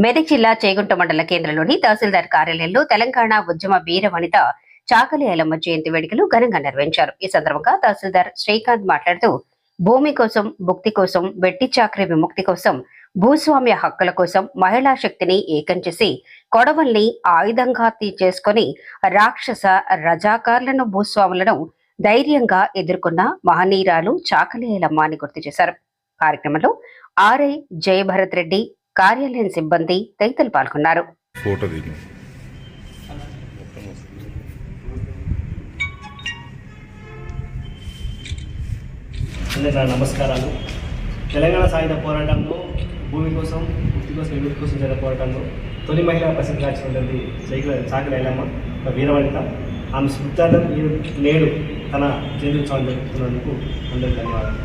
మెదక్ జిల్లా చేగుంట మండల కేంద్రంలోని తహసీల్దార్ కార్యాలయంలో తెలంగాణ ఉద్యమ వీర వనిత చాకలి ఐలమ్మ జయంతి వేడుకలు ఘనంగా నిర్వహించారు. ఈ సందర్భంగా తహసీల్దార్ శ్రీకాంత్ మాట్లాడుతూ భూమి కోసం, భుక్తి కోసం, వెట్టి చాకరీ విముక్తి కోసం, భూస్వామ్య హక్కుల కోసం మహిళా శక్తిని ఏకం చేసి కొడవల్ని ఆయుధంగా చేసుకుని రాక్షస రజాకార్లను, భూస్వాములను ధైర్యంగా ఎదుర్కొన్న మహనీయురాలు చాకలి ఐలమ్మ అని గుర్తు చేశారు. కార్యక్రమంలో ఆర్ఐ జయభరత్ రెడ్డి, కార్యాలయం సిబ్బంది తదితరులు పాల్గొన్నారు. నమస్కారాలు. తెలంగాణ సాయుధ పోరాటంలో భూమి కోసం, ముక్తి కోసం, విముక్తి కోసం జరిగిన పోరాటంలో తొలి మహిళా ప్రసిద్ధిగాంచినటువంటి చాకలి ఐలమ్మ ఒక వీరవనిత. ఆమె స్మృతార్థం నేడు తన జయంతి ఉత్సవాన్ని జరుపుతున్నందుకు అందరికీ ధన్యవాదాలు.